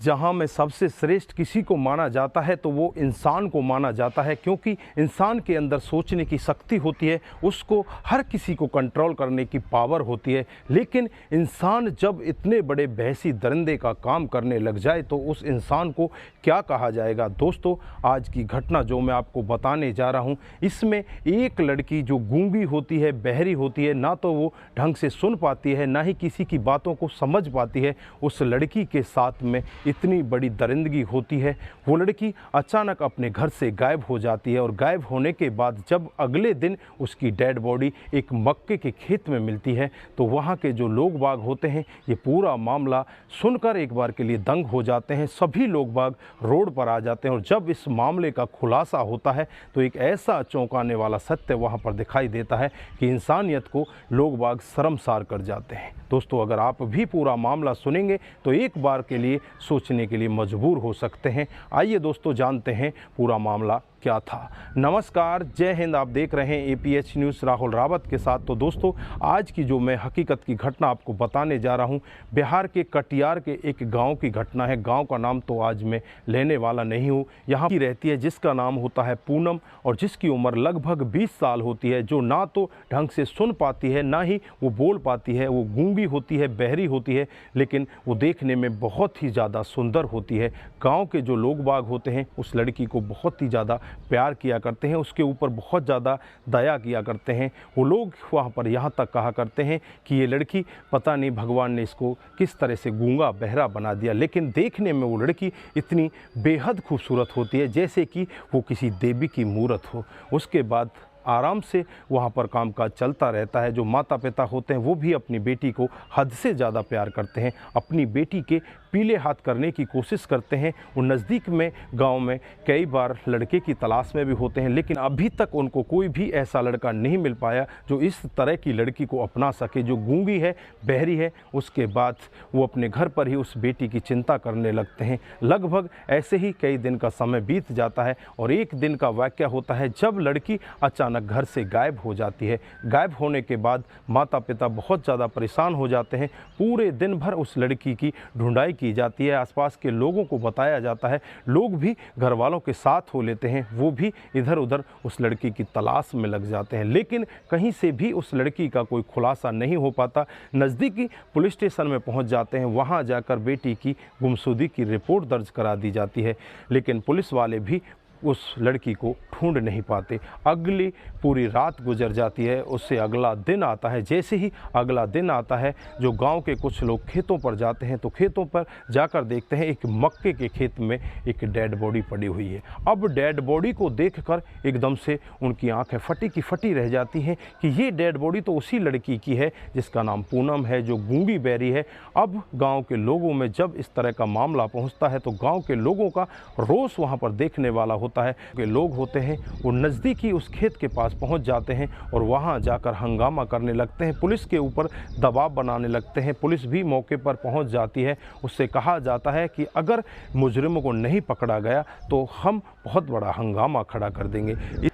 इस जहां में सबसे श्रेष्ठ किसी को माना जाता है तो वो इंसान को माना जाता है, क्योंकि इंसान के अंदर सोचने की शक्ति होती है, उसको हर किसी को कंट्रोल करने की पावर होती है। लेकिन इंसान जब इतने बड़े बहसी दरिंदे का काम करने लग जाए तो उस इंसान को क्या कहा जाएगा। दोस्तों, आज की घटना जो मैं आपको बताने जा रहा हूँ, इसमें एक लड़की जो गूंगी होती है, बहरी होती है, ना तो वो ढंग से सुन पाती है, ना ही किसी की बातों को समझ पाती है, उस लड़की के साथ में इतनी बड़ी दरिंदगी होती है। वो लड़की अचानक अपने घर से गायब हो जाती है और गायब होने के बाद जब अगले दिन उसकी डेड बॉडी एक मक्के के खेत में मिलती है तो वहाँ के जो लोग बाग होते हैं ये पूरा मामला सुनकर एक बार के लिए दंग हो जाते हैं। सभी लोग बाग रोड पर आ जाते हैं और जब इस मामले का खुलासा होता है तो एक ऐसा चौंकाने वाला सत्य वहाँ पर दिखाई देता है कि इंसानियत को लोग बाग शर्मसार कर जाते हैं। दोस्तों, अगर आप भी पूरा मामला सुनेंगे तो एक बार के लिए सोचने के लिए मजबूर हो सकते हैं। आइए दोस्तों, जानते हैं पूरा मामला क्या था। नमस्कार, जय हिंद। आप देख रहे हैं APH न्यूज़ राहुल रावत के साथ। तो दोस्तों, आज की जो मैं हकीकत की घटना आपको बताने जा रहा हूं, बिहार के कटिहार के एक गांव की घटना है। गांव का नाम तो आज मैं लेने वाला नहीं हूं। यहां की रहती है जिसका नाम होता है पूनम और जिसकी उम्र लगभग 20 साल होती है, जो ना तो ढंग से सुन पाती है, ना ही वो बोल पाती है। वो गूंगी होती है, बहरी होती है, लेकिन वो देखने में बहुत ही ज़्यादा सुंदर होती है। गाँव के जो लोग बाग होते हैं उस लड़की को बहुत ही ज़्यादा प्यार किया करते हैं, उसके ऊपर बहुत ज़्यादा दया किया करते हैं। वो लोग वहाँ पर यहाँ तक कहा करते हैं कि ये लड़की पता नहीं भगवान ने इसको किस तरह से गूंगा बहरा बना दिया। लेकिन देखने में वो लड़की इतनी बेहद खूबसूरत होती है जैसे कि वो किसी देवी की मूरत हो। उसके बाद आराम से वहाँ पर कामकाज चलता रहता है। जो माता पिता होते हैं वो भी अपनी बेटी को हद से ज़्यादा प्यार करते हैं, अपनी बेटी के पीले हाथ करने की कोशिश करते हैं। वो नज़दीक में गांव में कई बार लड़के की तलाश में भी होते हैं, लेकिन अभी तक उनको कोई भी ऐसा लड़का नहीं मिल पाया जो इस तरह की लड़की को अपना सके, जो गूंगी है, बहरी है। उसके बाद वो अपने घर पर ही उस बेटी की चिंता करने लगते हैं। लगभग ऐसे ही कई दिन का समय बीत जाता है और एक दिन का वाक़या होता है जब लड़की अचानक घर से गायब हो जाती है। गायब होने के बाद माता पिता बहुत ज़्यादा परेशान हो जाते हैं। पूरे दिन भर उस लड़की की ढूंढाई की जाती है, आसपास के लोगों को बताया जाता है, लोग भी घर वालों के साथ हो लेते हैं, वो भी इधर उधर उस लड़की की तलाश में लग जाते हैं, लेकिन कहीं से भी उस लड़की का कोई खुलासा नहीं हो पाता। नज़दीकी पुलिस स्टेशन में पहुंच जाते हैं, वहां जाकर बेटी की गुमशुदगी की रिपोर्ट दर्ज करा दी जाती है, लेकिन पुलिस वाले भी उस लड़की को ढूंढ नहीं पाते। अगली पूरी रात गुजर जाती है, उससे अगला दिन आता है। जैसे ही अगला दिन आता है, जो गांव के कुछ लोग खेतों पर जाते हैं तो खेतों पर जाकर देखते हैं एक मक्के के खेत में एक डेड बॉडी पड़ी हुई है। अब डेड बॉडी को देखकर एकदम से उनकी आंखें फटी की फटी रह जाती हैं कि ये डेड बॉडी तो उसी लड़की की है जिसका नाम पूनम है, जो गूंगी बहरी है। अब गाँव के लोगों में जब इस तरह का मामला पहुँचता है तो गाँव के लोगों का रोष वहाँ पर देखने वाला होता है कि लोग होते हैं वो नज़दीकी उस खेत के पास पहुंच जाते हैं और वहां जाकर हंगामा करने लगते हैं, पुलिस के ऊपर दबाव बनाने लगते हैं। पुलिस भी मौके पर पहुंच जाती है। उससे कहा जाता है कि अगर मुजरिमों को नहीं पकड़ा गया तो हम बहुत बड़ा हंगामा खड़ा कर देंगे।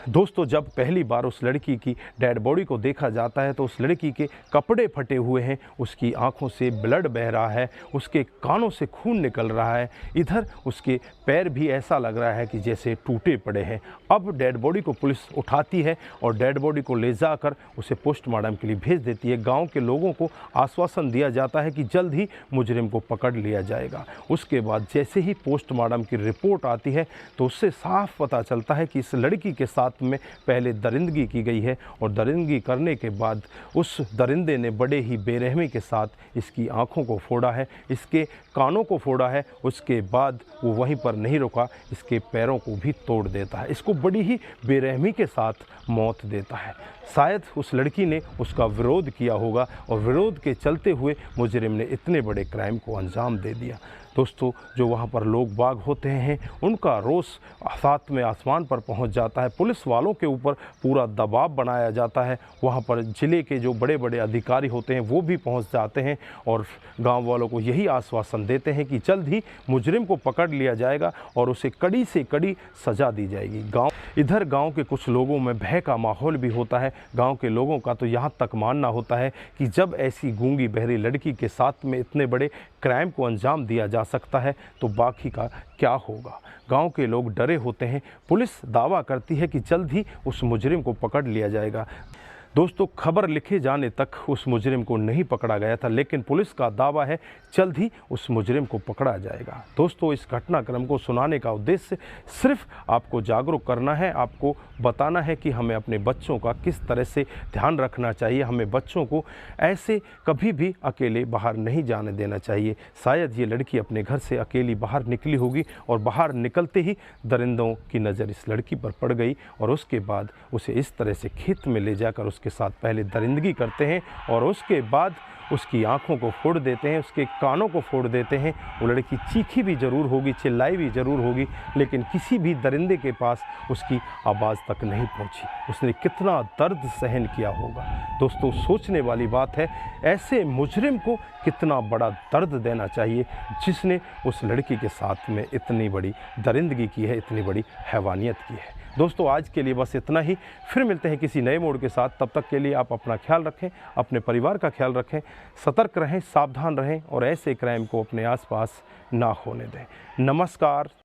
दोस्तों, जब पहली बार उस लड़की की डेड बॉडी को देखा जाता है तो उस लड़की के कपड़े फटे हुए हैं, उसकी आंखों से ब्लड बह रहा है, उसके कानों से खून निकल रहा है, इधर उसके पैर भी ऐसा लग रहा है कि जैसे टूटे पड़े हैं। अब डेड बॉडी को पुलिस उठाती है और डेड बॉडी को ले जाकर उसे पोस्टमार्टम के लिए भेज देती है। गाँव के लोगों को आश्वासन दिया जाता है कि जल्द ही मुजरिम को पकड़ लिया जाएगा। उसके बाद जैसे ही पोस्टमार्टम की रिपोर्ट आती है तो उससे साफ पता चलता है कि इस लड़की के साथ में पहले दरिंदगी की गई है और दरिंदगी करने के बाद उस दरिंदे ने बड़े ही बेरहमी के साथ इसकी आंखों को फोड़ा है, इसके कानों को फोड़ा है। उसके बाद वो वहीं पर नहीं रुका, इसके पैरों को भी तोड़ देता है, इसको बड़ी ही बेरहमी के साथ मौत देता है। शायद उस लड़की ने उसका विरोध किया होगा और विरोध के चलते हुए मुजरिम ने इतने बड़े क्राइम को अंजाम दे दिया। दोस्तों, जो वहाँ पर लोग बाग होते हैं उनका रोष साथ में आसमान पर पहुँच जाता है। पुलिस वालों के ऊपर पूरा दबाव बनाया जाता है। वहाँ पर ज़िले के जो बड़े बड़े अधिकारी होते हैं वो भी पहुँच जाते हैं और गाँव वालों को यही आश्वासन देते हैं कि जल्द ही मुजरिम को पकड़ लिया जाएगा और उसे कड़ी से कड़ी सज़ा दी जाएगी। इधर गांव के कुछ लोगों में भय का माहौल भी होता है। गांव के लोगों का तो यहाँ तक मानना होता है कि जब ऐसी गूंगी बहरी लड़की के साथ में इतने बड़े क्राइम को अंजाम दिया जा सकता है तो बाकी का क्या होगा। गांव के लोग डरे होते हैं। पुलिस दावा करती है कि जल्द ही उस मुजरिम को पकड़ लिया जाएगा। दोस्तों, खबर लिखे जाने तक उस मुजरिम को नहीं पकड़ा गया था, लेकिन पुलिस का दावा है जल्द ही उस मुजरिम को पकड़ा जाएगा। दोस्तों, इस घटनाक्रम को सुनाने का उद्देश्य सिर्फ आपको जागरूक करना है, आपको बताना है कि हमें अपने बच्चों का किस तरह से ध्यान रखना चाहिए। हमें बच्चों को ऐसे कभी भी अकेले बाहर नहीं जाने देना चाहिए। शायद ये लड़की अपने घर से अकेली बाहर निकली होगी और बाहर निकलते ही दरिंदों की नज़र इस लड़की पर पड़ गई और उसके बाद उसे इस तरह से खेत में ले जाकर उसके साथ पहले दरिंदगी करते हैं और उसके बाद उसकी आंखों को फोड़ देते हैं, उसके कानों को फोड़ देते हैं। वो लड़की चीखी भी ज़रूर होगी, चिल्लाई भी ज़रूर होगी, लेकिन किसी भी दरिंदे के पास उसकी आवाज़ तक नहीं पहुंची। उसने कितना दर्द सहन किया होगा। दोस्तों, सोचने वाली बात है, ऐसे मुजरिम को कितना बड़ा दर्द देना चाहिए जिसने उस लड़की के साथ में इतनी बड़ी दरिंदगी की है, इतनी बड़ी हैवानियत की है। दोस्तों, आज के लिए बस इतना ही। फिर मिलते हैं किसी नए मोड़ के साथ। तब तक के लिए आप अपना ख्याल रखें, अपने परिवार का ख्याल रखें, सतर्क रहें, सावधान रहें और ऐसे क्राइम को अपने आसपास ना होने दें। नमस्कार।